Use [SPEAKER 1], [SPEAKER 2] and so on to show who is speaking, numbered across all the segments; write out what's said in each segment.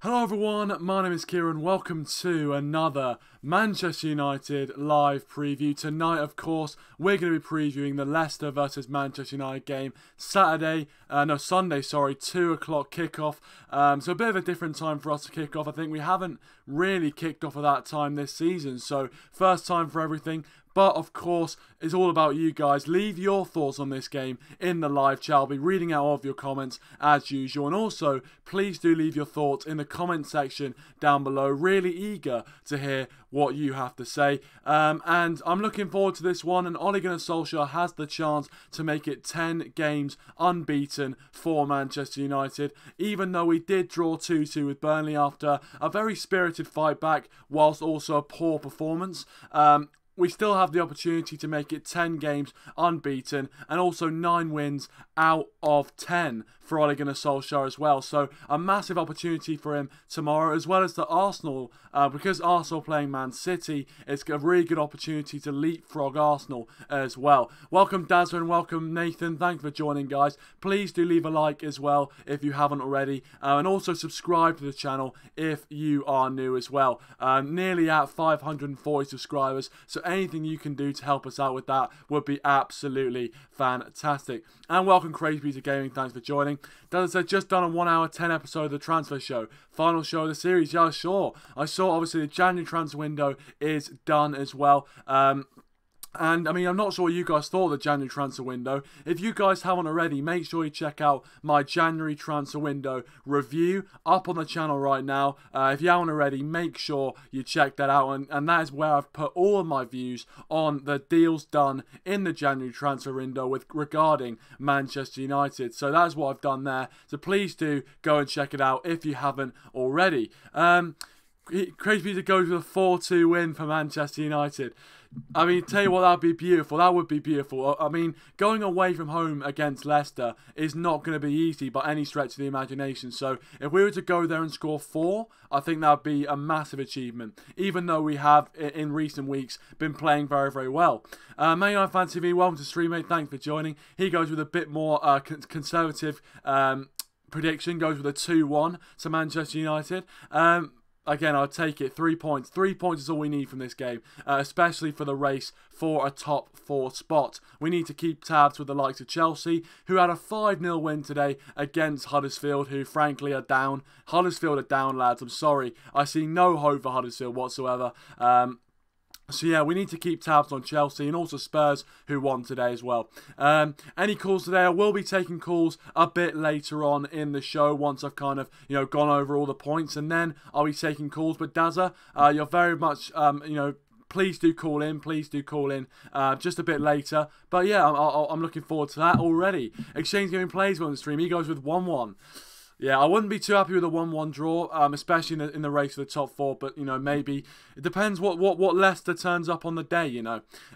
[SPEAKER 1] Hello everyone, my name is Kieran. Welcome to another Manchester United live preview. Tonight, of course, we're going to be previewing the Leicester versus Manchester United game. Sunday, 2 o'clock kickoff. So a bit of a different time for us to kick off. I think we haven't really kicked off at that time this season. So first time for everything. But, of course, it's all about you guys. Leave your thoughts on this game in the live chat. I'll be reading out all of your comments as usual. And also, please do leave your thoughts in the comment section down below. Really eager to hear what you have to say. And I'm looking forward to this one. And Ole Gunnar Solskjaer has the chance to make it 10 games unbeaten for Manchester United. Even though we did draw 2-2 with Burnley after a very spirited fight back, whilst also a poor performance. We still have the opportunity to make it 10 games unbeaten and also 9 wins out of 10 for Ole Gunnar Solskjaer as well. So a massive opportunity for him tomorrow, as well as the Arsenal, because Arsenal playing Man City, it's a really good opportunity to leapfrog Arsenal as well. Welcome Dazza and welcome Nathan. Thanks for joining, guys. Please do leave a like as well if you haven't already, and also subscribe to the channel if you are new as well. Nearly at 540 subscribers, so anything you can do to help us out with that would be absolutely fantastic. And welcome Crazy Peter Gaming, thanks for joining. Dazza said, just done a 1 hour 10 episode of the transfer show. Final show of the series. Yeah, sure. I saw obviously the January transfer window is done as well. And, I mean, I'm not sure what you guys thought of the January transfer window. If you guys haven't already, make sure you check out my January transfer window review up on the channel right now. If you haven't already, make sure you check that out. And that is where I've put all of my views on the deals done in the January transfer window regarding Manchester United. So that's what I've done there. So please do go and check it out if you haven't already. Crazy Peter goes with a 4-2 win for Manchester United. I mean, tell you what, that would be beautiful. That would be beautiful. I mean, going away from home against Leicester is not going to be easy by any stretch of the imagination. So if we were to go there and score 4, I think that would be a massive achievement, even though we have, in recent weeks, been playing very, very well. Man United Fan TV, welcome to stream, mate. Thanks for joining. He goes with a bit more conservative prediction, goes with a 2-1 to Manchester United. Again, I'll take it. 3 points. 3 points is all we need from this game, especially for the race for a top 4 spot. We need to keep tabs with the likes of Chelsea, who had a 5-0 win today against Huddersfield, who frankly are down. Huddersfield are down, lads. I'm sorry. I see no hope for Huddersfield whatsoever. So yeah, we need to keep tabs on Chelsea and also Spurs, who won today as well. Any calls today? I will be taking calls a bit later on in the show once I've kind of, gone over all the points, and then I'll be taking calls. But Dazza, you're very much, please do call in. Please do call in just a bit later. But yeah, I'm looking forward to that already. Exchange Gaming plays on the stream. He goes with 1-1. Yeah, I wouldn't be too happy with a 1-1 draw, especially in the race for the top 4. But, maybe it depends what Leicester turns up on the day,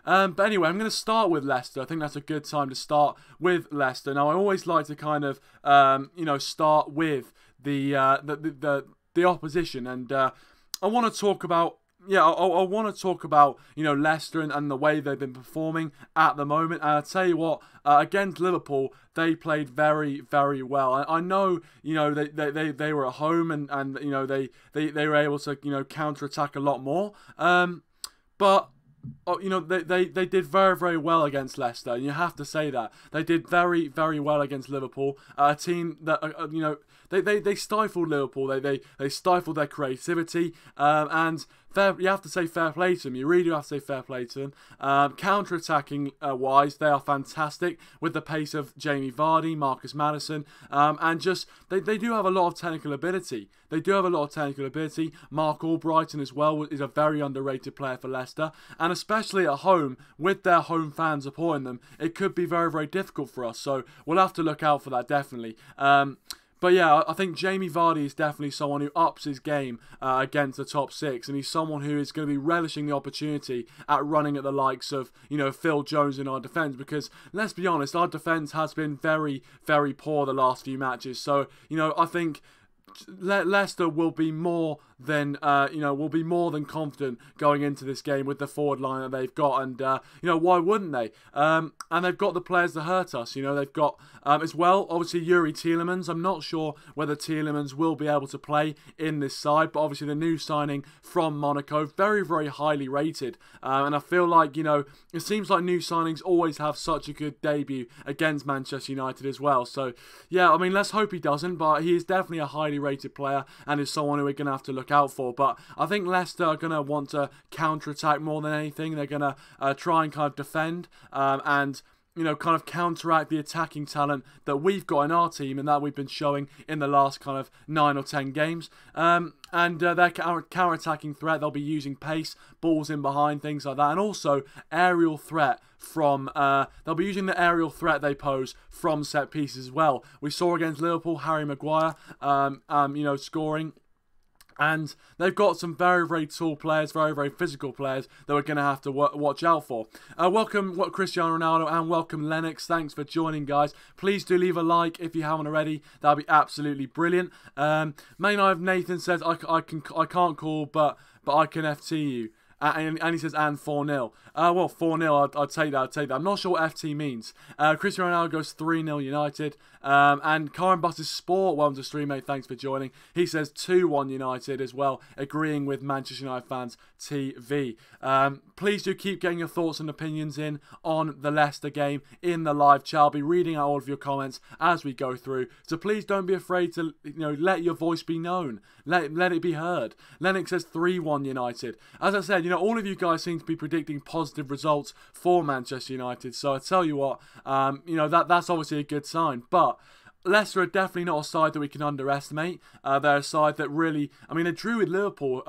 [SPEAKER 1] But anyway, I'm going to start with Leicester. I think that's a good time to start with Leicester. Now, I always like to kind of, start with the opposition. And I want to talk about... Yeah, I want to talk about, Leicester and the way they've been performing at the moment. And I'll tell you what, against Liverpool, they played very, very well. I know, they were at home and they were able to, counter-attack a lot more. But... they did very, very well against Leicester, and you have to say that. They did very, very well against Liverpool, a team that, they stifled Liverpool, they stifled their creativity, and you have to say fair play to them. You really do have to say fair play to them. Counter-attacking wise, they are fantastic with the pace of Jamie Vardy, Madisson, and just, they do have a lot of technical ability. They do have a lot of technical ability. Mark Albrighton as well is a very underrated player for Leicester. And especially at home, with their home fans supporting them, it could be very, very difficult for us. So we'll have to look out for that, definitely. But yeah, I think Jamie Vardy is definitely someone who ups his game against the top 6. And he's someone who is going to be relishing the opportunity at running at the likes of, Phil Jones in our defence. Because, let's be honest, our defence has been very, very poor the last few matches. So, I think... Leicester will be more than confident going into this game with the forward line that they've got, and why wouldn't they? And they've got the players to hurt us. They've got as well, obviously, Youri Tielemans. I'm not sure whether Tielemans will be able to play in this side, but obviously the new signing from Monaco, very, very highly rated, and I feel like it seems like new signings always have such a good debut against Manchester United as well. So yeah, I mean, let's hope he doesn't, but he is definitely a highly rated player and is someone who we're going to have to look out for. But I think Leicester are going to want to counter-attack more than anything. They're going to try and kind of defend and kind of counteract the attacking talent that we've got in our team and that we've been showing in the last kind of 9 or 10 games. And their counter-attacking threat, they'll be using pace, balls in behind, things like that, and also aerial threat from, they'll be using the aerial threat they pose from set pieces as well. We saw against Liverpool, Harry Maguire, scoring. And they've got some very, very tall players, very, very physical players that we're going to have to watch out for. Welcome Cristiano Ronaldo and welcome Lennox. Thanks for joining, guys. Please do leave a like if you haven't already. That'd be absolutely brilliant. Main Eye of Nathan says, I can't call, but I can FT you. And he says, and 4-0. Well, 4-0, I'd take that. I'm not sure what FT means. Cristiano Ronaldo goes 3-0 United. And Karen Butters Sport, welcome to stream, mate. Thanks for joining. He says 2-1 United as well, agreeing with Manchester United fans TV. Please do keep getting your thoughts and opinions in on the Leicester game in the live chat. I'll be reading out all of your comments as we go through. So please don't be afraid to let your voice be known. Let it be heard. Lennox says 3-1 United. As I said, all of you guys seem to be predicting positive results for Manchester United. So I tell you what, that's obviously a good sign. But Leicester are definitely not a side that we can underestimate. They're a side that really, they drew with Liverpool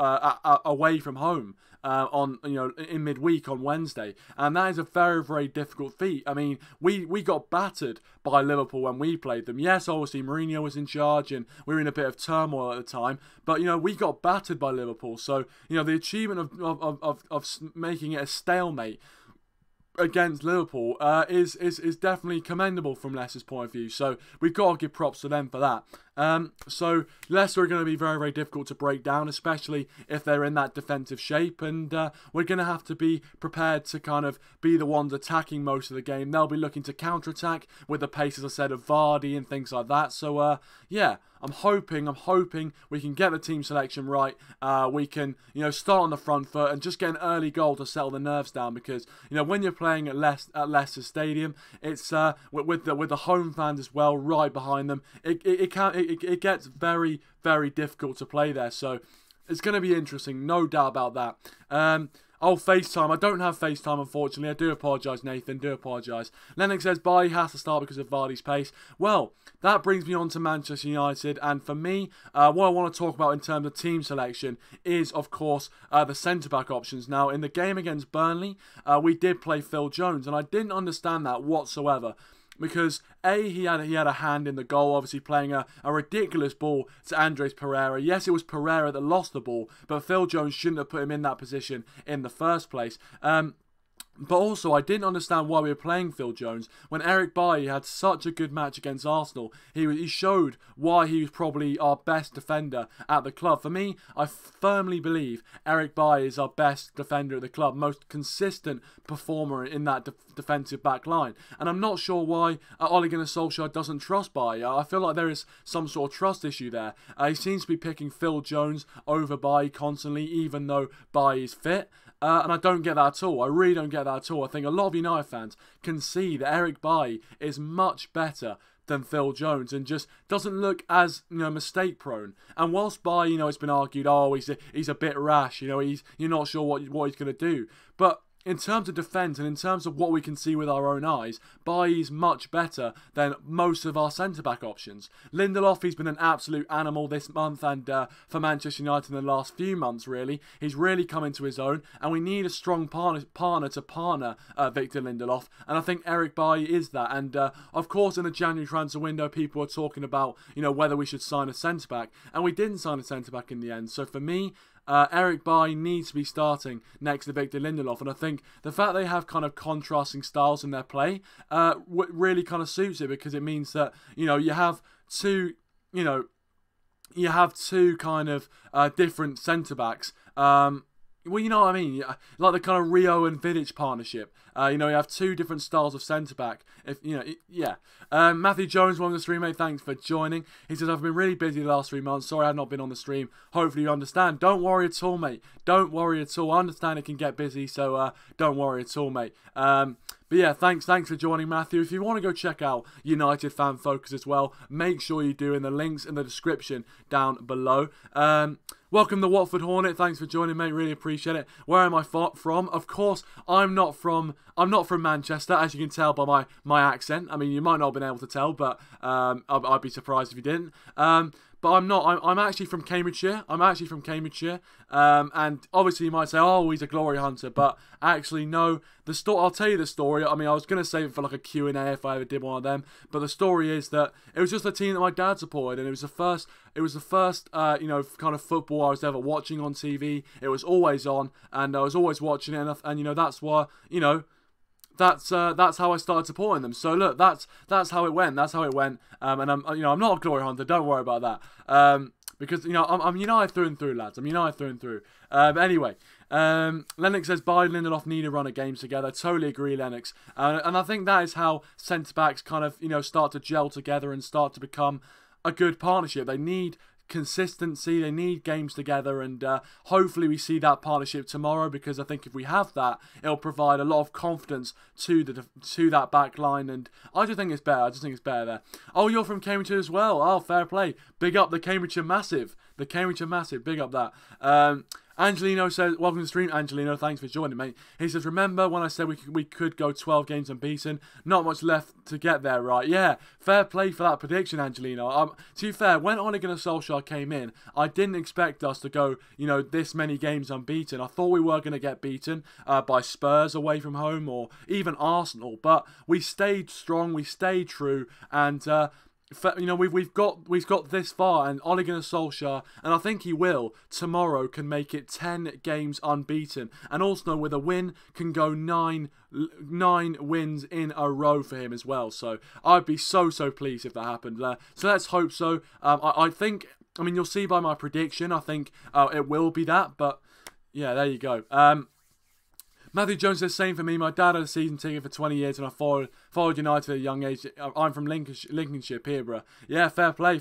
[SPEAKER 1] away from home in midweek on Wednesday, and that is a very, very difficult feat. We got battered by Liverpool when we played them. Yes, obviously Mourinho was in charge and we were in a bit of turmoil at the time, but we got battered by Liverpool. So the achievement of making it a stalemate against Liverpool is definitely commendable from Leicester's point of view. So we've got to give props to them for that. So Leicester are going to be very, very difficult to break down, especially if they're in that defensive shape, and we're going to have to be prepared to kind of be the ones attacking most of the game. They'll be looking to counter-attack with the pace, as I said, of Vardy and things like that. So yeah, I'm hoping we can get the team selection right. We can, start on the front foot and just get an early goal to settle the nerves down, because, when you're playing at Leicester Stadium, it's with the home fans as well right behind them. It gets very, very difficult to play there. So it's going to be interesting, no doubt about that. FaceTime. I don't have FaceTime, unfortunately. I do apologise, Nathan. Do apologise. Lennox says, Bailly has to start because of Vardy's pace. Well, that brings me on to Manchester United. And for me, what I want to talk about in terms of team selection is, of course, the centre-back options. Now, in the game against Burnley, we did play Phil Jones. And I didn't understand that whatsoever. Because he had a hand in the goal, obviously playing a ridiculous ball to Andres Pereira. Yes, it was Pereira that lost the ball, but Phil Jones shouldn't have put him in that position in the first place. But also, I didn't understand why we were playing Phil Jones when Eric Bailly had such a good match against Arsenal. He showed why he was probably our best defender at the club. For me, I firmly believe Eric Bailly is our best defender at the club, most consistent performer in that defensive back line. And I'm not sure why Ole Gunnar Solskjaer doesn't trust Bailly. I feel like there is some sort of trust issue there. He seems to be picking Phil Jones over Bailly constantly, even though Bailly is fit. And I don't get that at all. I really don't get that at all. I think a lot of United fans can see that Eric Bailly is much better than Phil Jones and just doesn't look as mistake prone. And whilst Bailly, it's been argued, he's a bit rash. You're not sure what he's going to do. But in terms of defence and in terms of what we can see with our own eyes, Bailly's much better than most of our centre-back options. Lindelof, he's been an absolute animal this month and for Manchester United in the last few months, really. He's really come into his own, and we need a strong partner to partner Victor Lindelof, and I think Eric Bailly is that. And of course, in the January transfer window, people are talking about whether we should sign a centre-back, and we didn't sign a centre-back in the end. So for me, Eric Bailly needs to be starting next to Victor Lindelof, and I think the fact they have kind of contrasting styles in their play really kind of suits it, because it means that you have two you have two kind of different centre-backs. Well, you know what I mean, like the kind of Rio and Vidic partnership. You know, you have two different styles of centre-back. If you know, yeah. Matthew Jones, one of the stream, mate, thanks for joining. He says, I've been really busy the last 3 months. Sorry I've not been on the stream. Hopefully you understand. Don't worry at all, mate. Don't worry at all. I understand it can get busy, so don't worry at all, mate. But yeah, thanks for joining, Matthew. If you want to go check out United Fan Focus as well, make sure you do in the links in the description down below. Welcome the Watford Hornet. Thanks for joining, mate. Really appreciate it. Where am I from? Of course, I'm not from Manchester, as you can tell by my accent. I mean, you might not have been able to tell, but I'd be surprised if you didn't. But I'm not. I'm actually from Cambridgeshire. And obviously you might say, oh, he's a glory hunter. But actually, no. I'll tell you the story. I mean, I was going to save it for like a Q&A if I ever did one of them. But the story is that it was just a team that my dad supported. And it was the first, you know, kind of football I was ever watching on TV. It was always on. And I was always watching it. And you know, that's why, you know, that's how I started supporting them. So look, that's how it went. That's how it went. And I'm not a glory hunter. Don't worry about that. Because you know I'm United through and through, lads. I'm United through and through. Anyway, Lennox says Biden and Lindelof need to run a game together. Totally agree, Lennox. And I think that is how centre backs kind of start to gel together and start to become a good partnership. They need consistency, they need games together, and hopefully we see that partnership tomorrow, because I think if we have that, it'll provide a lot of confidence to that back line, and I just think it's better. There. Oh, you're from Cambridgeshire as well. Oh, fair play. Big up the Cambridgeshire Massive. Big up that. Angelino says, welcome to the stream, Angelino, thanks for joining, mate. He says, remember when I said we could go 12 games unbeaten? Not much left to get there, right? Yeah, fair play for that prediction, Angelino. To be fair, when Ole Gunnar Solskjaer came in, I didn't expect us to go, this many games unbeaten. I thought we were going to get beaten by Spurs away from home, or even Arsenal, but we stayed strong, we stayed true, and we've got this far, and Ole Gunnar Solskjaer, and I think he will tomorrow, can make it 10 games unbeaten, and also with a win can go 9 wins in a row for him as well. So I'd be so pleased if that happened. So let's hope so. I think, you'll see by my prediction, I think it will be that, but yeah, there you go. Matthew Jones says, same for me. My dad had a season ticket for 20 years and I followed United at a young age. I'm from Lincolnshire, Peterborough. Yeah, fair play.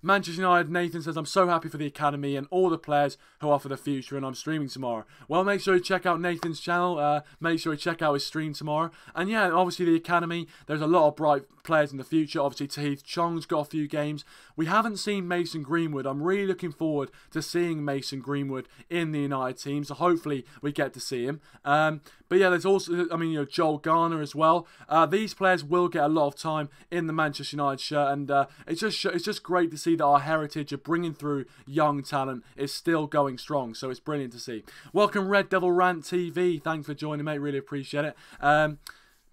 [SPEAKER 1] Manchester United, Nathan says, I'm so happy for the academy and all the players who are for the future, and I'm streaming tomorrow. Well, make sure you check out Nathan's channel. Make sure you check out his stream tomorrow. And yeah, obviously the academy, there's a lot of bright players in the future. Obviously, Tahith Chong's got a few games. We haven't seen Mason Greenwood. I'm really looking forward to seeing Mason Greenwood in the United team. So hopefully we get to see him. But yeah, there's also, Ole Gunnar as well. These players will get a lot of time in the Manchester United shirt, and it's just great to see that our heritage of bringing through young talent is still going strong. So it's brilliant to see. Welcome, Red Devil Rant TV. Thanks for joining, mate. Really appreciate it.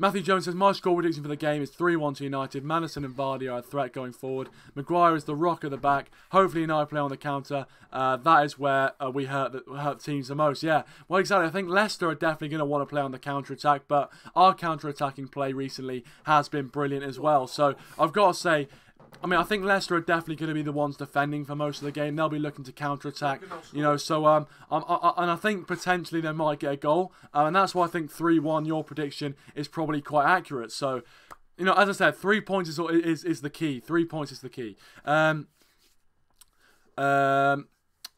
[SPEAKER 1] Matthew Jones says, my score prediction for the game is 3-1 to United. Madisson and Vardy are a threat going forward. Maguire is the rock at the back. Hopefully United play on the counter. That is where we hurt teams the most. Yeah, well, exactly. I think Leicester are definitely going to want to play on the counter-attack, but our counter-attacking play recently has been brilliant as well. So I've got to say, I think Leicester are definitely going to be the ones defending for most of the game. They'll be looking to counter-attack, so and I think potentially they might get a goal, and that's why I think 3-1, your prediction, is probably quite accurate. So, as I said, 3 points is the key. 3 points is the key.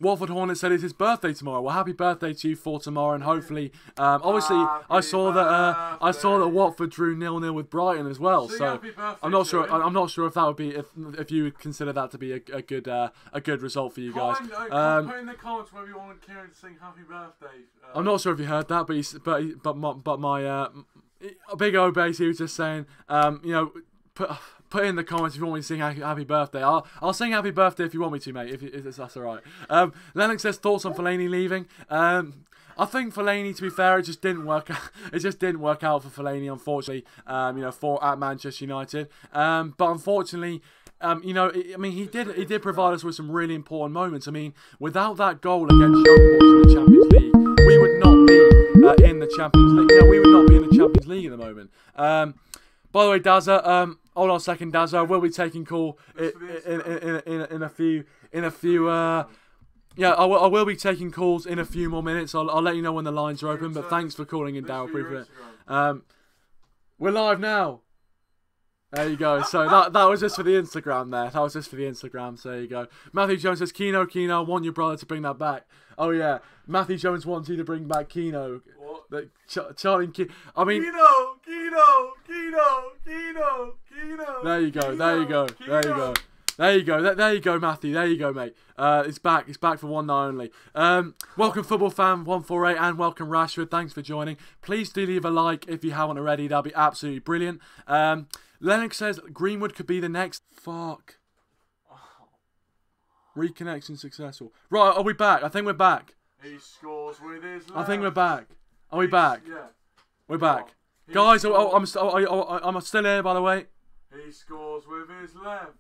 [SPEAKER 1] Watford Hornet said it's his birthday tomorrow. Well, happy birthday to you for tomorrow, and hopefully, obviously, I saw that Watford drew 0-0 with Brighton as well. So I'm not sure. I'm not sure if that would be if you would consider that to be a good result for you guys.
[SPEAKER 2] Put in the comments whether you want Kieran to sing happy birthday.
[SPEAKER 1] I'm not sure if you heard that, but my big O base, he was just saying, Put in the comments if you want me to sing happy birthday. I'll sing happy birthday if you want me to, mate, if that's alright. Lennox says, thoughts on Fellaini leaving? I think Fellaini, to be fair, it just didn't work out for Fellaini, unfortunately, at Manchester United. But unfortunately, he did provide us with some really important moments. Without that goal against Young Boys in the Champions League, we would not be in the Champions League. We would not be in the Champions League at the moment. By the way, Dazza, Hold on a second, Dazzo. We'll be taking call in a few. Yeah, I will be taking calls in a few more minutes. I'll let you know when the lines are open. But thanks for calling in, Darryl. Appreciate it. We're live now. There you go. So that was just for the Instagram there. That was just for the Instagram. So there you go. Matthew Jones says, Keno, I want your brother to bring that back. Oh yeah, Matthew Jones wants you to bring back Keno. What? Charlie and Keno. I mean, Keno. There you go. There you go, Matthew. There you go, mate. It's back. It's back for one night only. Welcome, football fan 148, and welcome, Rashford. Thanks for joining. Please do leave a like if you haven't already. That'd be absolutely brilliant. Lennox says Greenwood could be the next. Fuck. Reconnection successful. Right, are we back? I think we're back.
[SPEAKER 2] He scores with his left.
[SPEAKER 1] I think we're back. Are we back?
[SPEAKER 2] Yeah.
[SPEAKER 1] We're back. Guys, I'm still here, by the way.
[SPEAKER 2] He scores with his left.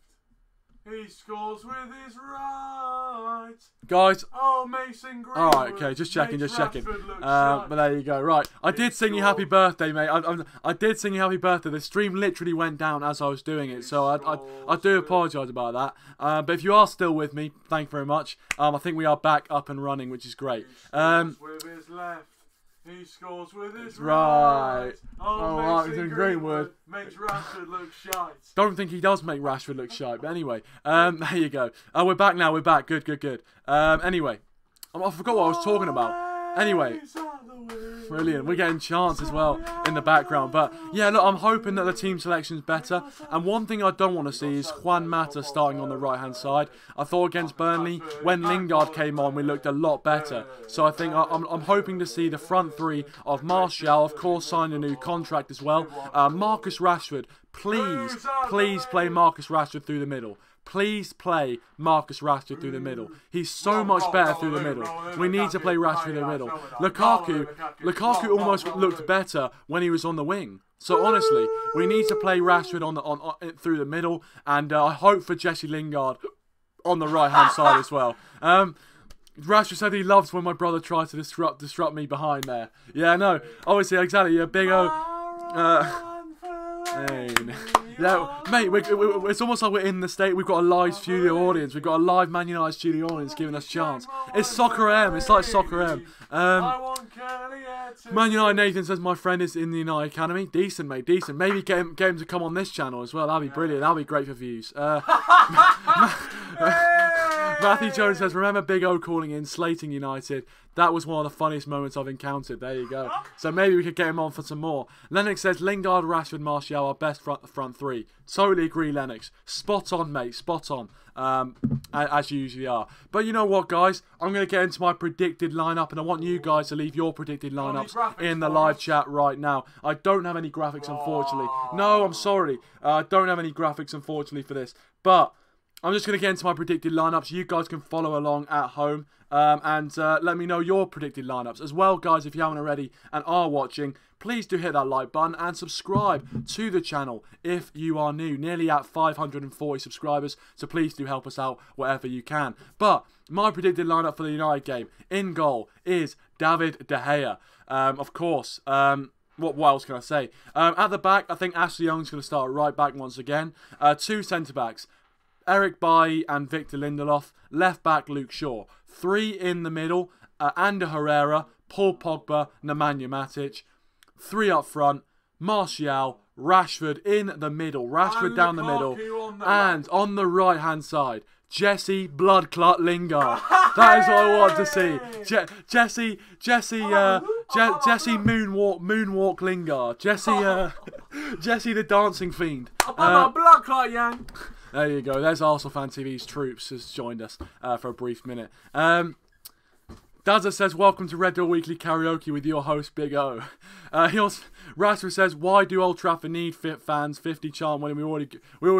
[SPEAKER 2] He scores with his right.
[SPEAKER 1] Guys.
[SPEAKER 2] Oh, Mason Greenwood.
[SPEAKER 1] Alright, okay, just checking. But there you go. Right, I did sing you happy birthday, mate. I did sing you happy birthday. The stream literally went down as I was doing it, so I do apologise about that. But if you are still with me, thank you very much. I think we are back up and running, which is great.
[SPEAKER 2] He scores with his left. He scores with his right. Oh, Mason Greenwood makes Rashford look shite.
[SPEAKER 1] Don't think he does make Rashford look shite, but anyway. There you go. We're back now. We're back. Good. Anyway. I forgot what I was talking about. Anyway. Brilliant. We're getting chants as well in the background. But yeah, look, I'm hoping that the team selection's better. And one thing I don't want to see is Juan Mata starting on the right-hand side. I thought against Burnley, when Lingard came on, we looked a lot better. So I think I'm hoping to see the front three of Martial, of course, signed a new contract as well. Marcus Rashford, please play Marcus Rashford through the middle. Please play Marcus Rashford through the middle. He's so much better through the middle. We need to play Rashford through the middle. Lukaku almost looked better when he was on the wing. So honestly, we need to play Rashford on through the middle, and I hope for Jesse Lingard on the right hand side as well. Rashford said he loves when my brother tries to disrupt me behind there. Yeah, no, obviously, exactly. Yeah, big O. Yeah, mate, it's almost like we're in the state. We've got a live studio audience. We've got a live Man United studio audience giving us chants. It's Soccer M. It's like Soccer M. Man United Nathan says my friend is in the United Academy. Decent, mate, decent. Maybe get him to come on this channel as well. That'd be brilliant. That'd be great for views. Matthew Jones says, remember Big O calling in, slating United. That was one of the funniest moments I've encountered. There you go. So maybe we could get him on for some more. Lennox says, Lingard, Rashford, Martial are best front three. Totally agree, Lennox. Spot on, mate. Spot on. As you usually are. But you know what, guys? I'm going to get into my predicted lineup, and I want you guys to leave your predicted lineups in the live chat right now. I don't have any graphics, unfortunately. No, I'm sorry. I don't have any graphics, unfortunately, for this. But I'm just going to get into my predicted lineups. You guys can follow along at home and let me know your predicted lineups. As well, guys, if you haven't already and are watching, please do hit that like button and subscribe to the channel if you are new. Nearly at 540 subscribers, so please do help us out wherever you can. But my predicted lineup for the United game, in goal, is David De Gea. Of course, what else can I say? At the back, I think Ashley Young's going to start right back once again. Two centre-backs. Eric Bailly and Victor Lindelof. Left back, Luke Shaw. Three in the middle, Ander Herrera, Paul Pogba, Nemanja Matic. Three up front, Martial, Rashford in the middle. Rashford down the middle. And on the right-hand side, Jesse Bloodclot Lingard. That is what I want to see. Jesse Moonwalk Lingard. Jesse the Dancing Fiend.
[SPEAKER 2] Bloodclot, Yang.
[SPEAKER 1] There you go. There's Arsenal Fan TV's Troops has joined us for a brief minute. Dazza says, welcome to Red Door Weekly Karaoke with your host, Big O. Rashford says, why do Old Trafford need fit fans 50 chant when we already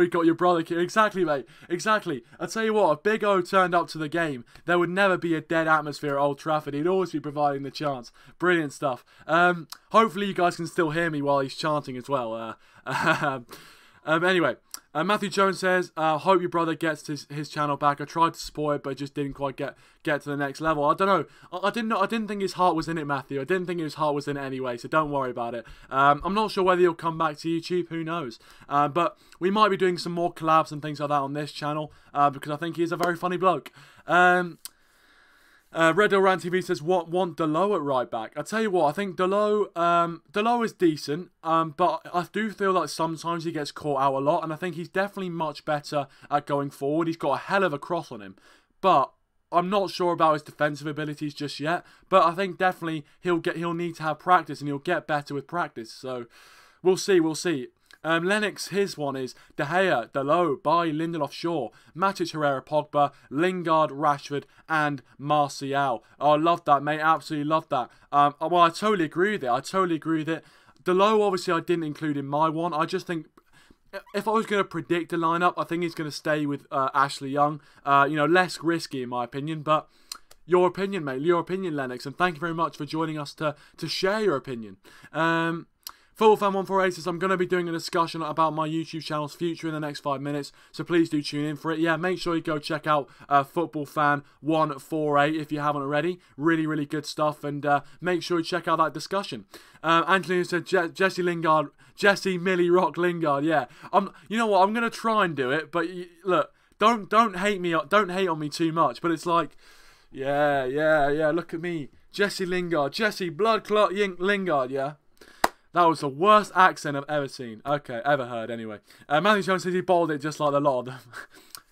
[SPEAKER 1] got your brother? Exactly, mate. Exactly. I'll tell you what, if Big O turned up to the game, there would never be a dead atmosphere at Old Trafford. He'd always be providing the chants. Brilliant stuff. Hopefully you guys can still hear me while he's chanting as well. Anyway, Matthew Jones says, hope your brother gets his channel back. I tried to support it, but just didn't quite get to the next level. I don't know. I didn't think his heart was in it, Matthew. I didn't think his heart was in it anyway, so don't worry about it. I'm not sure whether he'll come back to YouTube. Who knows? But we might be doing some more collabs and things like that on this channel, because I think he is a very funny bloke. Red Deal Rant TV says, want Delo at right back? I tell you what, I think Delo is decent, but I do feel like sometimes he gets caught out a lot, and I think he's definitely much better at going forward. He's got a hell of a cross on him, but I'm not sure about his defensive abilities just yet. But I think definitely he'll need to have practice, and he'll get better with practice. So we'll see. Lennox, his one is De Gea, Delo, Bailly, Lindelof, Shaw, Matic, Pereira, Pogba, Lingard, Rashford, and Martial. Oh, I love that, mate. Absolutely love that. Well, I totally agree with it. Delo, obviously, I didn't include in my one. I just think if I was going to predict a lineup, I think he's going to stay with Ashley Young. Less risky in my opinion, but your opinion, mate. Your opinion, Lennox, and thank you very much for joining us to share your opinion. FootballFan148 says, I'm going to be doing a discussion about my YouTube channel's future in the next 5 minutes, so please do tune in for it. Yeah, make sure you go check out FootballFan148 if you haven't already. Really, really good stuff, and make sure you check out that discussion. Anthony said, Jesse Millie Rock Lingard, yeah. You know what, I'm going to try and do it, but look, don't hate on me too much, but it's like, yeah, look at me. Jesse Lingard, Jesse Blood Clot Lingard, yeah. That was the worst accent I've ever seen. Okay, ever heard, anyway. Matthew Jones says he bowled it just like the lot of them.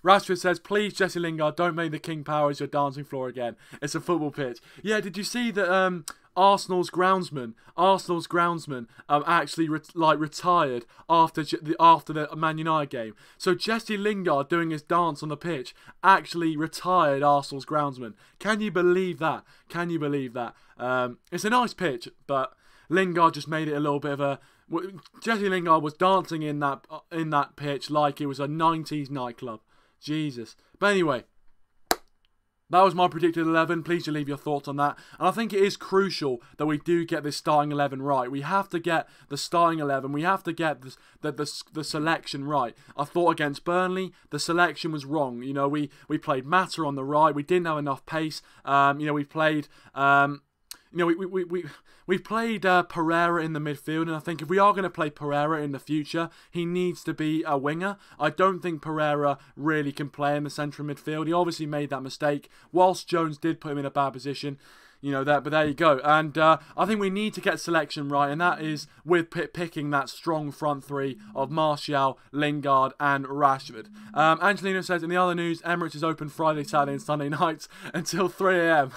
[SPEAKER 1] Rashford says, please, Jesse Lingard, don't make the King Power as your dancing floor again. It's a football pitch. Yeah, did you see that Arsenal's groundsman actually retired after the Man United game? So Jesse Lingard doing his dance on the pitch actually retired Arsenal's groundsman. Can you believe that? It's a nice pitch, but Lingard just made it a little bit of a... Jesse Lingard was dancing in that pitch like it was a 90s nightclub. Jesus. But anyway, that was my predicted 11. Please do leave your thoughts on that. And I think it is crucial that we do get this starting 11 right. We have to get the starting 11. We have to get the selection right. I thought against Burnley, the selection was wrong. You know, we played Mata on the right. We didn't have enough pace. We played... We played Pereira in the midfield, and I think if we are going to play Pereira in the future, he needs to be a winger. I don't think Pereira really can play in the central midfield. He obviously made that mistake, whilst Jones did put him in a bad position. But there you go. And I think we need to get selection right, and that is with picking that strong front three of Martial, Lingard, and Rashford. Angelino says, in the other news, Emirates is open Friday, Saturday, and Sunday nights until 3 AM.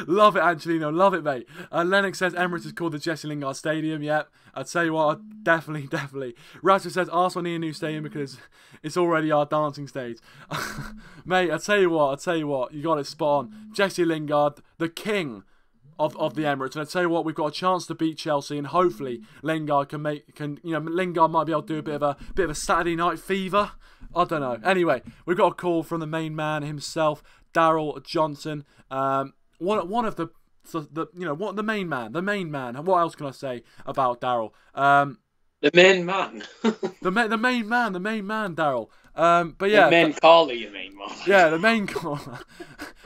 [SPEAKER 1] Love it, Angelino. Love it, mate. Lennox says, Emirates is called the Jesse Lingard Stadium. Yep. I'd tell you what, definitely. Rashford says, Arsenal need a new stadium because it's already our dancing stage. Mate, I tell you what, you got it spot on. Jesse Lingard, the king of the Emirates, and I tell you what, we've got a chance to beat Chelsea, and hopefully Lingard Lingard might be able to do a bit of a Saturday night fever. I don't know. Anyway, we've got a call from the main man himself, Daryl Johnson. One of the main man. What else can I say about Daryl?
[SPEAKER 3] The main man.
[SPEAKER 1] the main man, Daryl. But yeah,
[SPEAKER 3] the main caller, you mean, Mark?
[SPEAKER 1] Yeah, the main caller.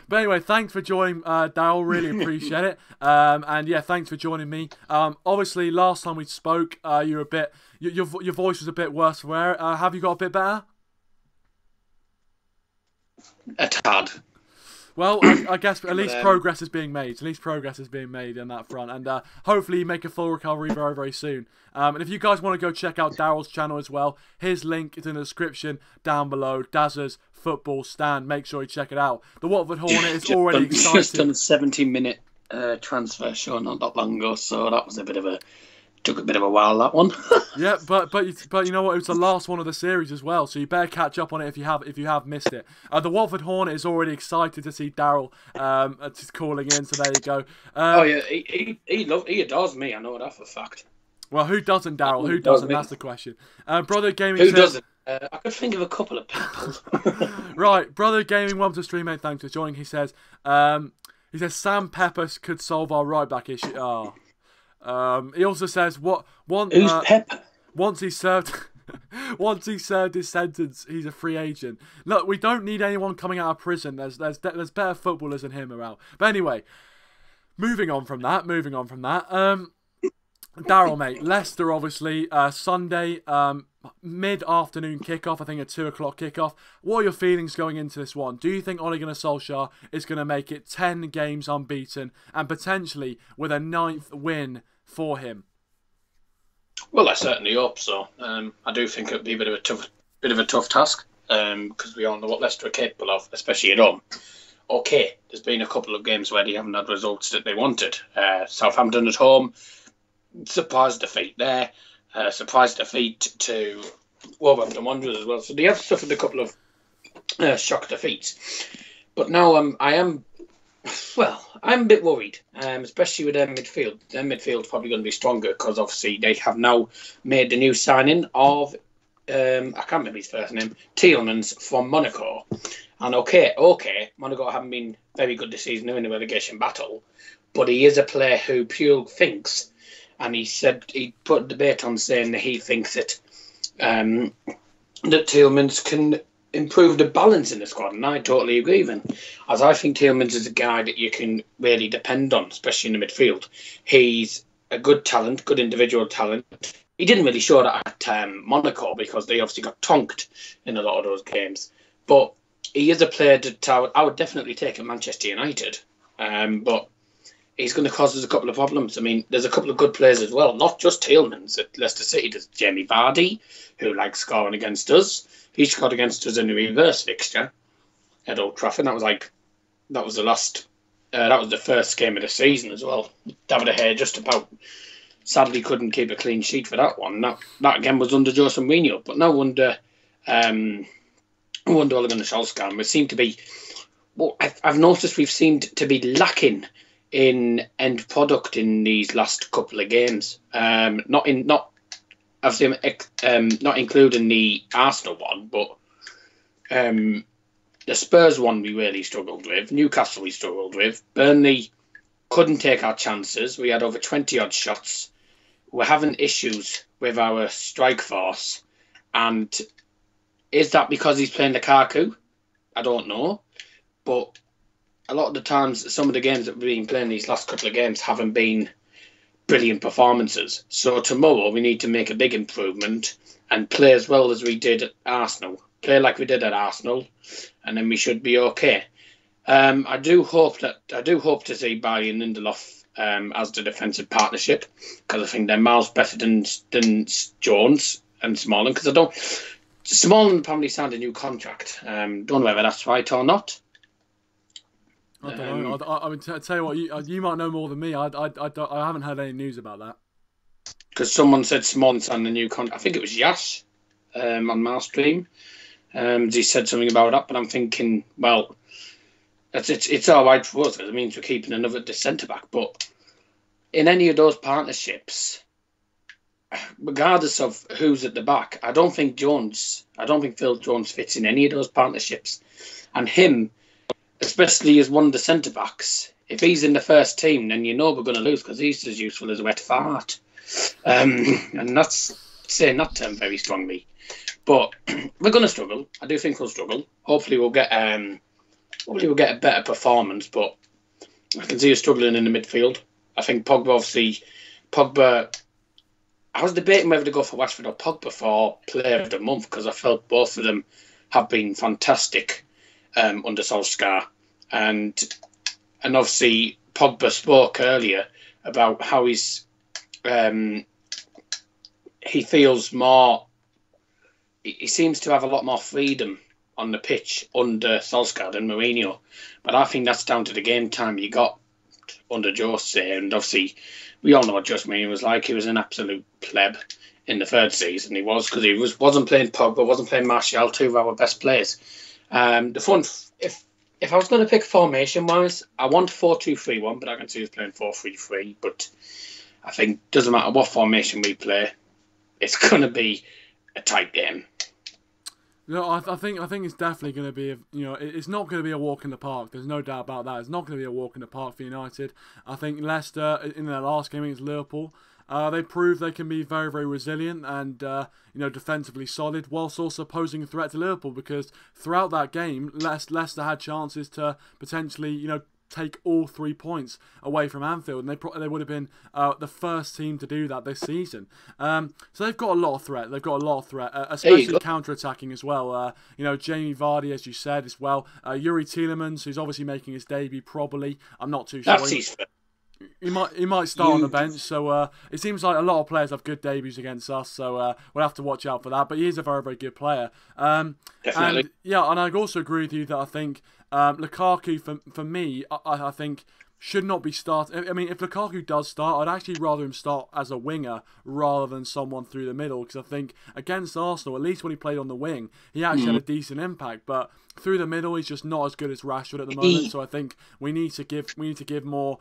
[SPEAKER 1] But anyway, thanks for joining, Daryl. Really appreciate it. And yeah, thanks for joining me. Obviously, last time we spoke, you were a bit, your voice was a bit worse for wear. Have you got a bit better?
[SPEAKER 3] A tad.
[SPEAKER 1] Well, I guess at least progress is being made. On that front. And hopefully you make a full recovery very, very soon. And if you guys want to go check out Daryl's channel as well, his link is in the description down below. Dazza's Football Stand. Make sure you check it out. The Watford Hornet is already excited.
[SPEAKER 3] Just done a 70-minute transfer show not that long ago, so that was took a bit of a while, that one.
[SPEAKER 1] Yeah, but you know what? It was the last one of the series as well, so you better catch up on it if you have missed it. The Watford Hornet is already excited to see Daryl calling in, so there you go.
[SPEAKER 3] Oh yeah, he adores me. I know that for a fact.
[SPEAKER 1] Well, who doesn't, Daryl? Who doesn't? That's the question. Brother Gaming.
[SPEAKER 3] Who doesn't? I could think of a couple of people.
[SPEAKER 1] Right, Brother Gaming, welcome to stream, mate. Thanks for joining. He says, Sam Peppers could solve our right back issue. Oh. He also says,
[SPEAKER 3] Who's Pepper?
[SPEAKER 1] Once he served Once he served his sentence, he's a free agent. Look, we don't need anyone coming out of prison. There's better footballers than him around. But anyway, moving on from that. Daryl, mate, Leicester obviously Sunday mid-afternoon kickoff. I think a 2 o'clock kickoff. What are your feelings going into this one? Do you think Ole Gunnar Solskjaer is going to make it 10 games unbeaten and potentially with a 9th win for him?
[SPEAKER 3] Well, I certainly hope so. I do think it'll be a bit of a tough task because we all know what Leicester are capable of, especially at home. Okay, there's been a couple of games where they haven't had results that they wanted. Southampton at home, surprise defeat there, surprise defeat to Wolverhampton Wanderers as well. So they have suffered a couple of shock defeats. But now I'm a bit worried, especially with their midfield. Their midfield's probably going to be stronger because obviously they have now made the new signing of, I can't remember his first name, Tielemans from Monaco. And okay, Monaco haven't been very good this season, they're in the relegation battle, but he is a player who Puel thinks, and he put a debate on saying that he thinks that Tielemans can improve the balance in the squad, and I totally agree with him, as I think Tielemans is a guy that you can really depend on, especially in the midfield. He's a good talent, good individual talent. He didn't really show that at Monaco because they obviously got tonked in a lot of those games, but he is a player that I would definitely take at Manchester United, but he's going to cause us a couple of problems. I mean, there's a couple of good players as well, not just Tielemans at Leicester City. There's Jamie Vardy, who likes scoring against us. He scored against us in the reverse fixture at Old Trafford. That was the first game of the season as well. David De Gea just about sadly couldn't keep a clean sheet for that one. That again was under Jose Mourinho, but no under Ole Gunnar Solskjaer. We seem to be. Well, I've noticed we've seemed to be lacking in end product in these last couple of games. Not including the Arsenal one, but the Spurs one we really struggled with. Newcastle we struggled with. Burnley couldn't take our chances. We had over 20 odd shots. We're having issues with our strike force, and is that because he's playing Lukaku? I don't know, but a lot of the times, some of the games that we've been playing these last couple of games haven't been brilliant performances. So tomorrow we need to make a big improvement and play as well as we did at Arsenal. Play like we did at Arsenal, and then we should be okay. I do hope to see Barry and Lindelof as the defensive partnership, because I think they're miles better than Jones and Smalling. Because Smalling probably signed a new contract. Don't know whether that's right or not.
[SPEAKER 1] I don't know. I mean, tell you what, you might know more than me. I haven't heard any news about that.
[SPEAKER 3] Because someone said Smalling signed a new contract. I think it was Yash on my stream. He said something about that, but I'm thinking, well, it's all right for us because it means we're keeping another centre back. But in any of those partnerships, regardless of who's at the back, I don't think Phil Jones fits in any of those partnerships, and him, especially as one of the centre backs, if he's in the first team, then you know we're going to lose because he's as useful as a wet fart. And that's saying that term very strongly. But we're going to struggle. I do think we'll struggle. Hopefully we'll get a better performance, but I can see us struggling in the midfield. I think Pogba. I was debating whether to go for Rashford or Pogba for Player of the Month because I felt both of them have been fantastic under Solskjaer, and obviously Pogba spoke earlier about how he feels more. He seems to have a lot more freedom on the pitch under Solskjaer than Mourinho, but I think that's down to the game time you got under Jose, and obviously we all know what Jose Mourinho was like. He was an absolute pleb in the third season. He was, because he wasn't playing Pogba, wasn't playing Martial, two of our best players. If I was going to pick formation wise, I want 4-2-3-1, but I can see us playing 4-3-3. But I think it doesn't matter what formation we play, it's going to be a tight game.
[SPEAKER 1] No, I think it's definitely going to be, it's not going to be a walk in the park. There's no doubt about that. It's not going to be a walk in the park for United. I think Leicester, in their last game against Liverpool, they proved they can be very, very resilient and, defensively solid, whilst also posing a threat to Liverpool, because throughout that game, Leicester had chances to potentially, take all 3 points away from Anfield, and they would have been the first team to do that this season. So they've got a lot of threat. They've got a lot of threat, especially counter-attacking as well. Jamie Vardy, as you said, as well. Yuri Tielemans, who's obviously making his debut, probably. I'm not too sure. He might start on the bench, so it seems like a lot of players have good debuts against us, so we'll have to watch out for that. But he is a very, very good player.
[SPEAKER 3] Definitely.
[SPEAKER 1] And I also agree with you that I think Lukaku, for me, I think should not be starting. I mean, if Lukaku does start, I'd actually rather him start as a winger rather than someone through the middle, because I think against Arsenal, at least when he played on the wing, he actually had a decent impact. But through the middle, he's just not as good as Rashford at the moment. So I think we need to give more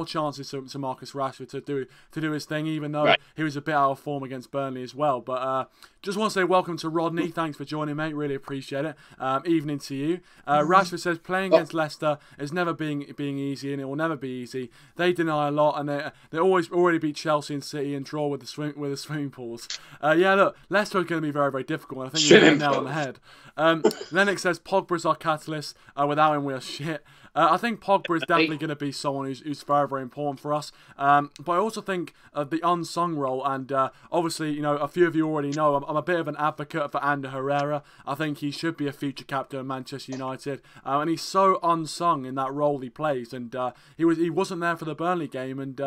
[SPEAKER 1] chances to Marcus Rashford to do his thing, even though he was a bit out of form against Burnley as well. But just want to say welcome to Rodney. Thanks for joining, mate. Really appreciate it. Evening to you. Rashford says playing against Leicester is never being easy, and it will never be easy. They deny a lot, and they already beat Chelsea and City and draw with the swimming pools. Look, Leicester is going to be very, very difficult, and I think you're hitting the nail on the head. Lennox says Pogba's our catalyst. Without him, we are shit. I think Pogba is definitely going to be someone who's very, very important for us. But I also think the unsung role, and obviously, a few of you already know, I'm a bit of an advocate for Ander Herrera. I think he should be a future captain of Manchester United, and he's so unsung in that role he plays. And he wasn't there for the Burnley game, and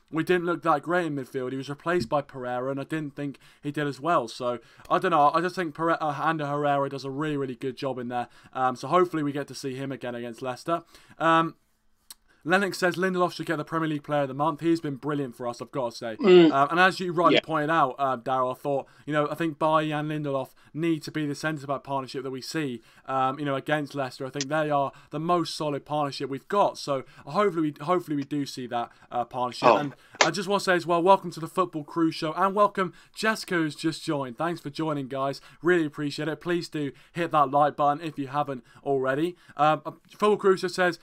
[SPEAKER 1] we didn't look that great in midfield. He was replaced by Pereira, and I didn't think he did as well. So, I don't know. I just think Ander Herrera does a really, really good job in there. So, hopefully we get to see him again against Leicester. Lennox says Lindelof should get the Premier League Player of the Month. He's been brilliant for us, I've got to say. And as you rightly pointed out, Darryl, I thought, I think Bailly and Lindelof need to be the centre-back partnership that we see, against Leicester. I think they are the most solid partnership we've got. So hopefully we do see that partnership. And I just want to say as well, welcome to the Football Crew Show, and welcome Jessica, who's just joined. Thanks for joining, guys. Really appreciate it. Please do hit that like button if you haven't already. Football Crew Show says,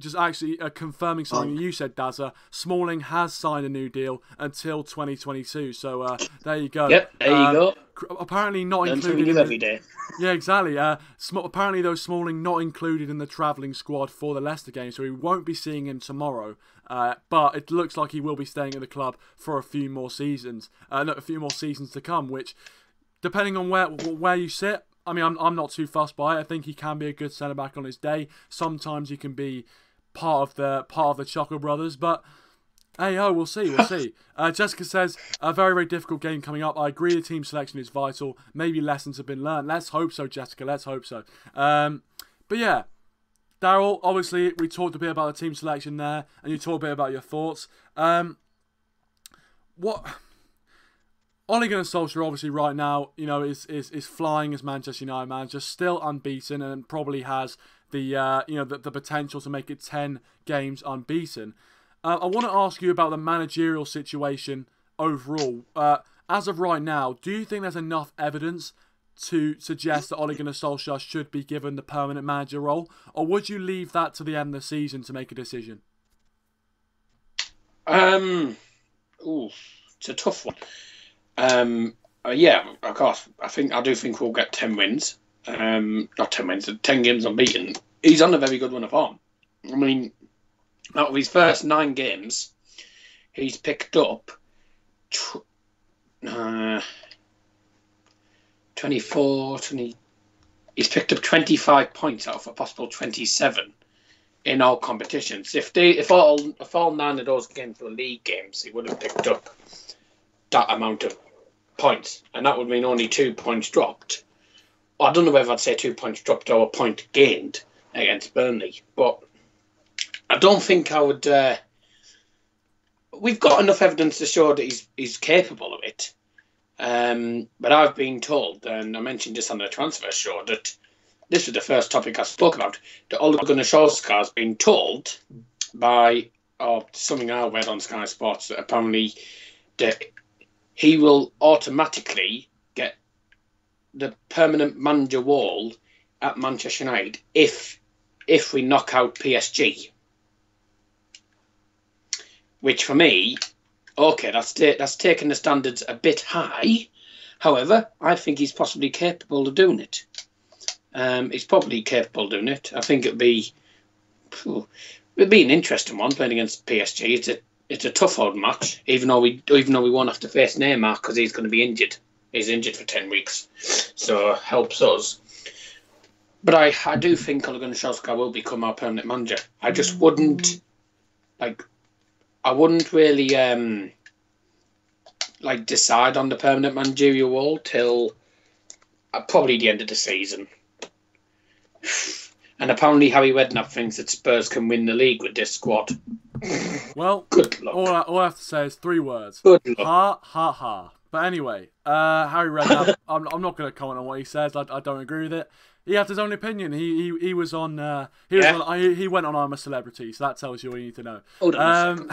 [SPEAKER 1] just actually confirming something you said, Dazza. Smalling has signed a new deal until 2022. So there you go.
[SPEAKER 3] Yep, there you go.
[SPEAKER 1] Apparently not included.
[SPEAKER 3] Every day.
[SPEAKER 1] Yeah, exactly. Apparently, though, Smalling not included in the travelling squad for the Leicester game, so we won't be seeing him tomorrow. But it looks like he will be staying at the club for a few more seasons. A few more seasons to come. Which, depending on where you sit, I mean, I'm not too fussed by it. I think he can be a good centre back on his day. Sometimes he can be part of the Choco Brothers, but hey ho, we'll see. Jessica says a very, very difficult game coming up. I agree, the team selection is vital. Maybe lessons have been learned. Let's hope so, Jessica. Let's hope so. But yeah, Darryl, obviously we talked a bit about the team selection there, and you talked a bit about your thoughts. What Ole Gunnar Solskjaer obviously right now, is flying as Manchester United manager, still unbeaten, and probably has the potential to make it 10 games unbeaten. I want to ask you about the managerial situation overall. As of right now, do you think there's enough evidence to suggest that Ole Gunnar Solskjaer should be given the permanent manager role, or would you leave that to the end of the season to make a decision?
[SPEAKER 3] It's a tough one. Yeah, of course. I do think we'll get 10 wins. Not 10 wins, 10 games unbeaten. He's on a very good run of form. I mean, out of his first 9 games, he's picked up 20. He's picked up 25 points out of a possible 27 in all competitions. If all 9 of those games were league games, he would have picked up that amount of points, and that would mean only 2 points dropped. I don't know whether I'd say 2 points dropped or a point gained against Burnley, but I don't think I would. We've got enough evidence to show that he's capable of it. But I've been told, and I mentioned this on the transfer show, that this was the first topic I spoke about, that Ole Gunnar Solskjaer has been told by something I read on Sky Sports, that apparently that he will automatically get the permanent manager wall at Manchester United if we knock out PSG. Which for me, okay, that's taking the standards a bit high. However, I think he's possibly capable of doing it. He's probably capable of doing it. I think it'd be an interesting one playing against PSG. It's a tough old match, even though we won't have to face Neymar because he's going to be injured. He's injured for 10 weeks, so it helps us. But I do think Ole Gunnar Solskjaer will become our permanent manager. I just wouldn't really decide on the permanent managerial role till probably the end of the season. And apparently Harry Redknapp thinks that Spurs can win the league with this squad.
[SPEAKER 1] Well,
[SPEAKER 3] good luck.
[SPEAKER 1] All I have to say is 3 words.
[SPEAKER 3] Good luck.
[SPEAKER 1] Ha, ha, ha. But anyway, Harry Redknapp, I'm not going to comment on what he says. I don't agree with it. He has his own opinion. He was on. He went on I'm a Celebrity, so that tells you all you need to know. No,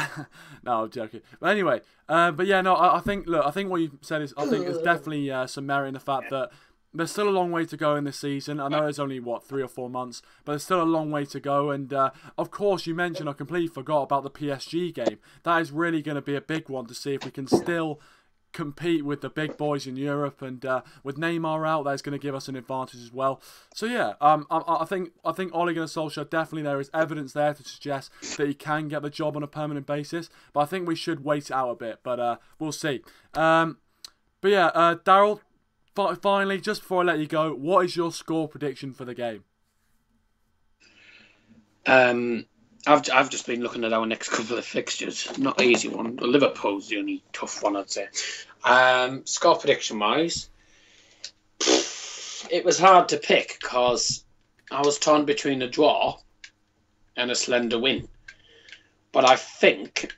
[SPEAKER 1] I'm joking. But anyway, I think what you said is there's definitely some merit in the fact that there's still a long way to go in this season. I know it's only 3 or 4 months, but there's still a long way to go. And of course, you mentioned, I completely forgot about the PSG game. That is really going to be a big one to see if we can still compete with the big boys in Europe, and with Neymar out, that's going to give us an advantage as well. So yeah, I think Ole Gunnar Solskjaer, definitely there is evidence there to suggest that he can get the job on a permanent basis, but I think we should wait it out a bit, but we'll see. But yeah, Daryl, finally, just before I let you go, what is your score prediction for the game?
[SPEAKER 3] I've just been looking at our next couple of fixtures. Not an easy one. Liverpool's the only tough one, I'd say. Score prediction-wise, it was hard to pick because I was torn between a draw and a slender win. But I think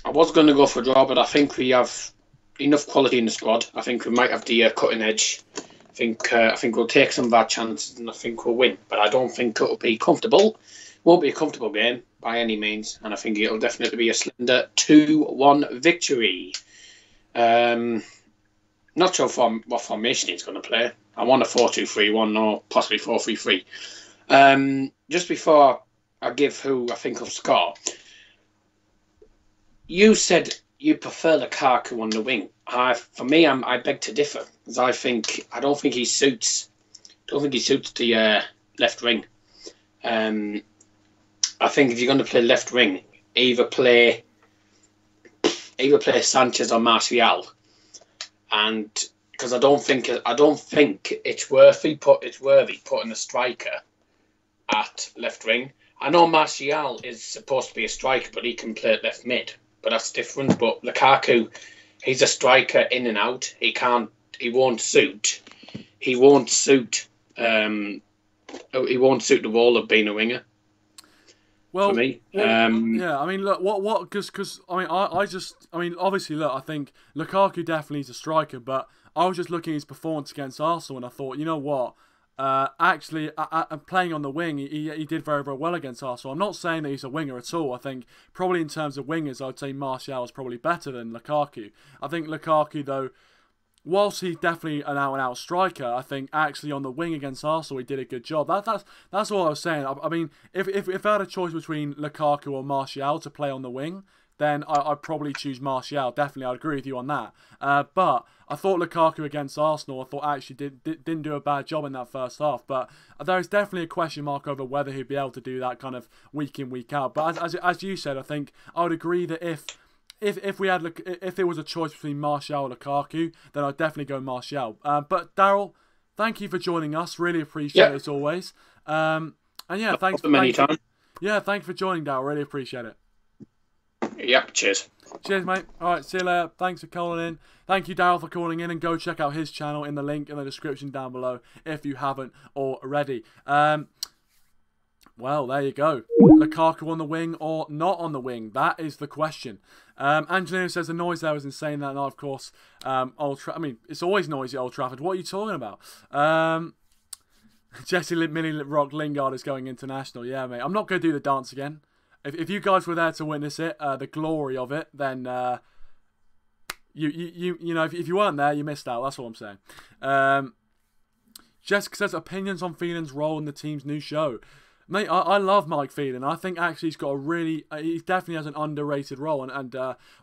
[SPEAKER 3] I was going to go for a draw, but I think we have enough quality in the squad. I think we might have the cutting edge. I think we'll take some of our chances and I think we'll win. But I don't think it'll be comfortable. Won't be a comfortable game by any means, and I think it'll definitely be a slender 2-1 victory. Not sure what formation he's going to play. I want a 4-2-3-1 or possibly 4-3-3. Just before I give who I think will score, you said you prefer Lukaku on the wing. For me, I beg to differ, because I don't think he suits the left wing. I think if you're going to play left wing, either play Sanchez or Martial, and because I don't think it's worthy putting a striker at left wing. I know Martial is supposed to be a striker, but he can play at left mid, but that's different. But Lukaku, he's a striker in and out. He won't suit the role of being a winger.
[SPEAKER 1] Well,
[SPEAKER 3] for me.
[SPEAKER 1] Yeah, I mean, look, because obviously, look, I think Lukaku definitely is a striker, but I was just looking at his performance against Arsenal, and I thought, you know what, actually, playing on the wing, he did very, very well against Arsenal. I'm not saying that he's a winger at all. I think probably in terms of wingers, I'd say Martial is probably better than Lukaku. I think Lukaku, though, whilst he's definitely an out-and-out striker, I think actually on the wing against Arsenal he did a good job. That's all I was saying. I mean, if I had a choice between Lukaku or Martial to play on the wing, then I'd probably choose Martial. Definitely, I'd agree with you on that. But I thought Lukaku against Arsenal, I thought actually didn't do a bad job in that first half. But there is definitely a question mark over whether he'd be able to do that kind of week in, week out. But as you said, I think I would agree that if there was a choice between Martial or Lukaku, then I'd definitely go Martial. But Daryl, thank you for joining us. Really appreciate it as always. And yeah, thanks for thank you for joining, Daryl. Really appreciate it.
[SPEAKER 3] Yep, cheers.
[SPEAKER 1] Cheers, mate. All right, see you later. Thanks for calling in. Thank you, Daryl, for calling in, and go check out his channel in the link in the description down below if you haven't already. Well, there you go. Lukaku on the wing or not on the wing? That is the question. Angelina says the noise there was insane that night. Of course, it's always noisy at Old Trafford. What are you talking about? Jesse Millie Rock Lingard is going international. Yeah, mate. I'm not going to do the dance again. If you guys were there to witness it, the glory of it, then you know if you weren't there, you missed out. That's what I'm saying. Jessica says, opinions on Phelan's role in the team's new show. Mate, I love Mike Phelan. I think actually he's got a really... he definitely has an underrated role. And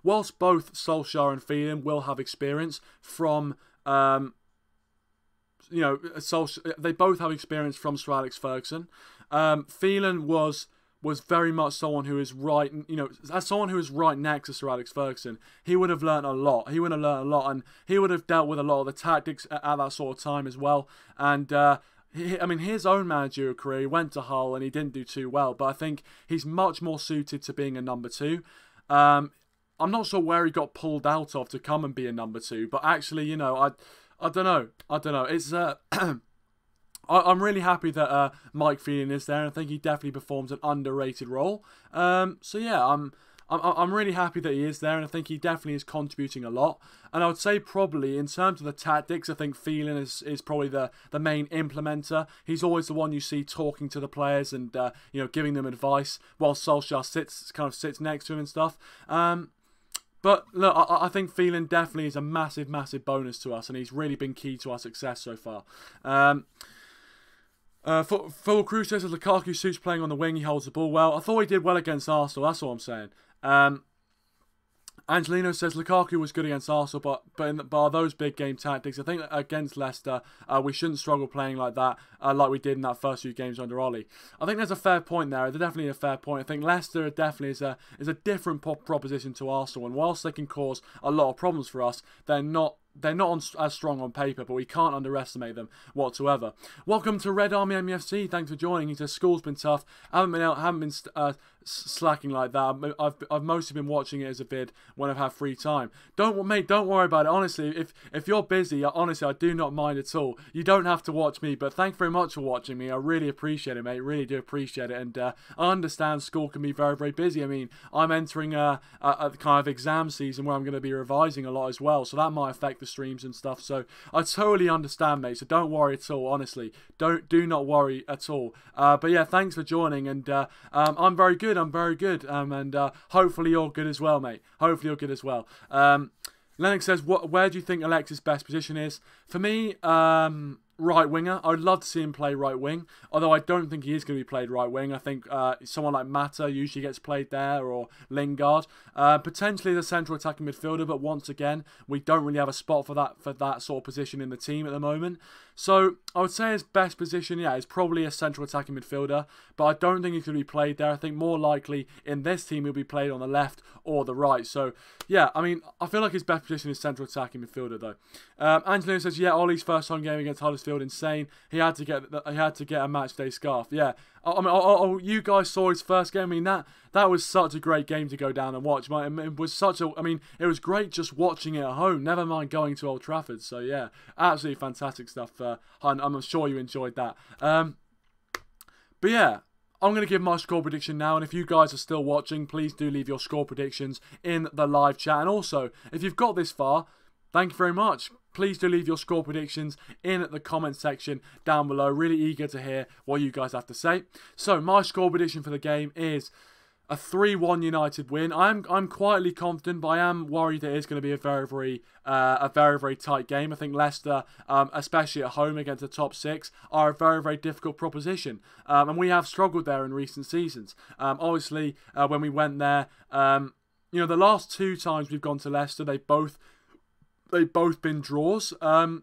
[SPEAKER 1] whilst both Solskjaer and Phelan will have experience from... you know, they both have experience from Sir Alex Ferguson. Phelan was very much someone who is right, you know, as someone who is right next to Sir Alex Ferguson, he would have learnt a lot. He would have learnt a lot, and he would have dealt with a lot of the tactics at that sort of time as well. And I mean, his own managerial career, he went to Hull and he didn't do too well, but I think he's much more suited to being a number 2. I'm not sure where he got pulled out of to come and be a number 2, but actually, you know, I don't know. It's I'm really happy that Mike Phelan is there, and I think he definitely performs an underrated role. So yeah, I'm really happy that he is there, and I think he definitely is contributing a lot. And I would say probably in terms of the tactics, I think Phelan is probably the main implementer. He's always the one you see talking to the players and you know, giving them advice, while Solskjaer sits next to him and stuff. But look, I think Phelan definitely is a massive bonus to us, and he's really been key to our success so far. Full Crew says that Lukaku suits playing on the wing, he holds the ball well. I thought he did well against Arsenal, that's all I'm saying. Angelino says Lukaku was good against Arsenal, but by those big game tactics, I think against Leicester, we shouldn't struggle playing like that, like we did in that first few games under Ole. I think there's a fair point there. There's definitely a fair point. I think Leicester definitely is a different proposition to Arsenal, and whilst they can cause a lot of problems for us, they're not as strong on paper, but we can't underestimate them whatsoever. Welcome to Red Army MUFC. Thanks for joining. He says school's been tough. Haven't been slacking like that. I've mostly been watching it as a vid when I've had free time. Don't worry about it. Honestly, if you're busy, honestly, I do not mind at all. You don't have to watch me, but thank you very much for watching me. I really appreciate it, mate. Really do appreciate it. And I understand school can be very busy. I mean, I'm entering a kind of exam season where I'm going to be revising a lot as well, so that might affect the streams and stuff. So I totally understand, mate. So don't worry at all. Honestly, do not worry at all. But yeah, thanks for joining. And I'm very good. And hopefully you're good as well, mate. Hopefully you're good as well. Lennox says, where do you think Alexis' best position is? For me, right winger. I would love to see him play right wing, although I don't think he is going to be played right wing. I think someone like Mata usually gets played there, or Lingard. Potentially the central attacking midfielder, but once again, we don't really have a spot for that sort of position in the team at the moment. So I would say his best position, yeah, is probably a central attacking midfielder, but I don't think he's going to be played there. I think more likely in this team he'll be played on the left or the right. So yeah, I mean, I feel like his best position is central attacking midfielder though. Angelino says, yeah, Ollie's first home game against Huddersfield, insane. He had to get a match day scarf. Yeah, I mean, you guys saw his first game. I mean, that was such a great game to go down and watch. It was it was great just watching it at home. Never mind going to Old Trafford. So yeah, absolutely fantastic stuff. I'm sure you enjoyed that. But yeah, I'm going to give my score prediction now, and if you guys are still watching, please do leave your score predictions in the live chat. And also, if you've got this far, thank you very much. Please do leave your score predictions in the comment section down below. Really eager to hear what you guys have to say. So my score prediction for the game is a 3-1 United win. I'm quietly confident, but I am worried that it is going to be a very tight game. I think Leicester, especially at home against the top 6, are a very difficult proposition, and we have struggled there in recent seasons. Obviously, when we went there, you know, the last 2 times we've gone to Leicester, they've both been draws. Well,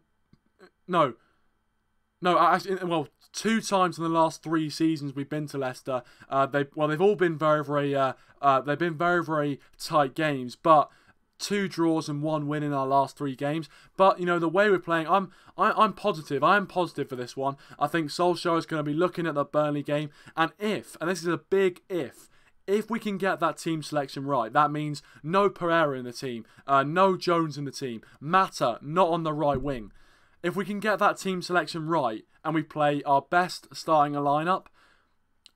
[SPEAKER 1] 2 times in the last 3 seasons we've been to Leicester. They've all been very tight games, but 2 draws and 1 win in our last 3 games. But you know, the way we're playing, I'm positive. I am positive for this one. I think Solskjaer is going to be looking at the Burnley game, and this is a big if we can get that team selection right, that means no Pereira in the team, no Jones in the team, Mata not on the right wing. If we can get that team selection right and we play our best starting a lineup,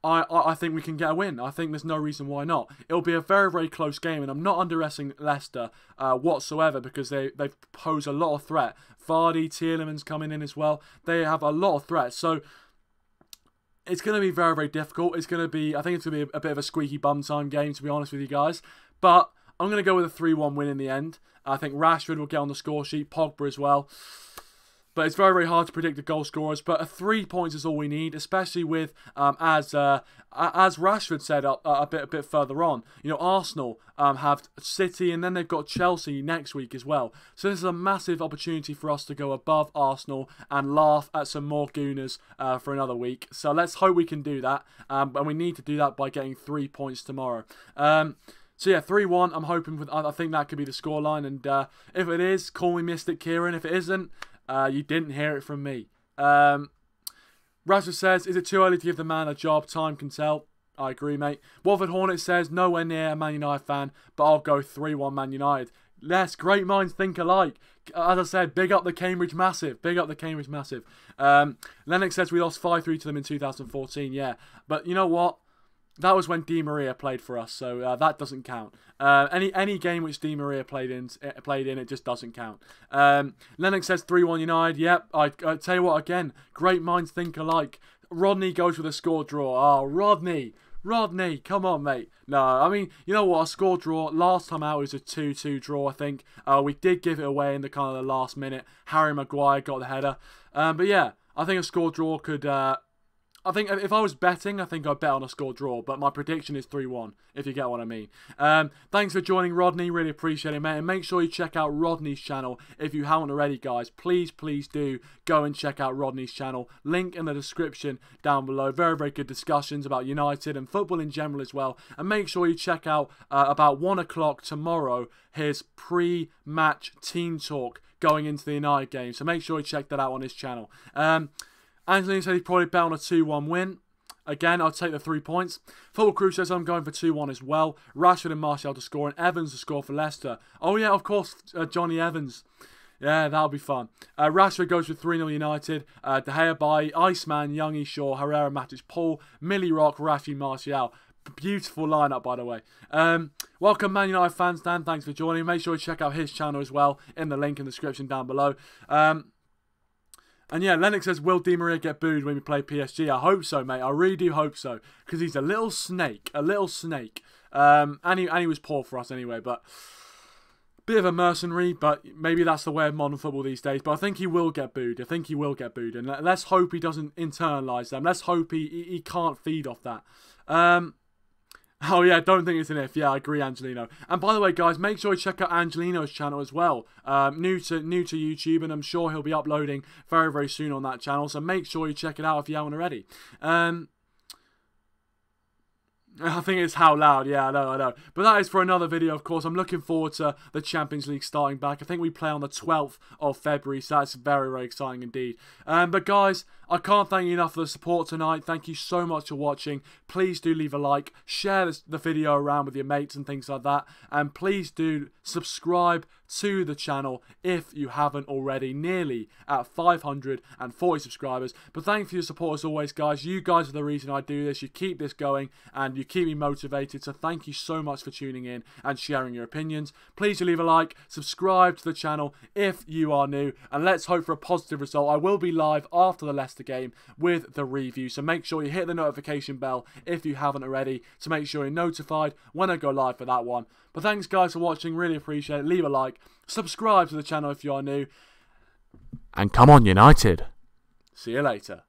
[SPEAKER 1] I think we can get a win. I think there's no reason why not. It'll be a very close game, and I'm not underestimating Leicester whatsoever, because they pose a lot of threat. Vardy, Tielemans coming in as well. They have a lot of threat. So it's going to be very difficult. I think it's going to be a bit of a squeaky bum time game, to be honest with you guys. But I'm going to go with a 3-1 win in the end. I think Rashford will get on the score sheet, Pogba as well. But it's very, very hard to predict the goal scorers. But 3 points is all we need, especially with, as Rashford said a bit further on, you know, Arsenal have City and then they've got Chelsea next week as well. So this is a massive opportunity for us to go above Arsenal and laugh at some more Gunners for another week. So let's hope we can do that. And we need to do that by getting 3 points tomorrow. So yeah, 3-1. I'm hoping I think that could be the scoreline. And if it is, call me Mystic Kieran. If it isn't, you didn't hear it from me. Rashford says, is it too early to give the man a job? Time can tell. I agree, mate. Watford Hornet says, nowhere near a Man United fan, but I'll go 3-1 Man United. Yes, great minds think alike. As I said, big up the Cambridge Massive. Big up the Cambridge Massive. Lennox says we lost 5-3 to them in 2014. Yeah, but you know what? That was when Di Maria played for us, so that doesn't count. Any game which Di Maria played in, it just doesn't count. Lennox says 3-1 United. Yep, I tell you what, again, great minds think alike. Rodney goes with a score draw. Oh, Rodney, come on, mate. No, I mean, you know what, a score draw. Last time out it was a 2-2 draw, I think. We did give it away in the kind of the last minute. Harry Maguire got the header. But yeah, I think a score draw could... I think if I was betting, I think I'd bet on a score draw. But my prediction is 3-1, if you get what I mean. Thanks for joining, Rodney. Really appreciate it, mate. And make sure you check out Rodney's channel if you haven't already, guys. Please do go and check out Rodney's channel. Link in the description down below. Very, very good discussions about United and football in general as well. And make sure you check out about 1 o'clock tomorrow his pre-match team talk going into the United game. So make sure you check that out on his channel. Anthony said he'd probably bet on a 2-1 win. Again, I'll take the 3 points. Football Crew says I'm going for 2-1 as well. Rashford and Martial to score and Evans to score for Leicester. Oh yeah, of course, Johnny Evans. Yeah, that'll be fun. Rashford goes with 3-0 United. De Gea by Iceman, Youngie, Shaw, Herrera, Matic, Paul, Millie Rock, Rafi, Martial. Beautiful lineup, by the way. Welcome, Man United fans. Dan, thanks for joining. Make sure you check out his channel as well in the link in the description down below. And yeah, Lennox says, will Di Maria get booed when we play PSG? I hope so, mate. I really do hope so. Because he's a little snake. And he was poor for us anyway. But bit of a mercenary. But maybe that's the way of modern football these days. But I think he will get booed. And let's hope he doesn't internalise them. Let's hope he can't feed off that. Oh yeah, don't think it's an if. Yeah, I agree, Angelino. And by the way, guys, make sure you check out Angelino's channel as well. New to YouTube, and I'm sure he'll be uploading very, very soon on that channel. So make sure you check it out if you haven't already. I think it's how loud. Yeah, I know. But that is for another video, of course. I'm looking forward to the Champions League starting back. I think we play on the 12th of February, so that's very, very exciting indeed. But guys, I can't thank you enough for the support tonight. Thank you so much for watching. Please do leave a like, share the video around with your mates and things like that. And please do subscribe to the channel if you haven't already. Nearly at 540 subscribers. But thank you for your support as always, guys. You guys are the reason I do this. You keep this going and you keep me motivated. So thank you so much for tuning in and sharing your opinions. Please do leave a like, subscribe to the channel if you are new, and let's hope for a positive result. I will be live after the Leicester game with the review, so make sure you hit the notification bell if you haven't already to make sure you're notified when I go live for that one. But thanks guys for watching, really appreciate it. Leave a like, subscribe to the channel if you are new, and come on United. See you later.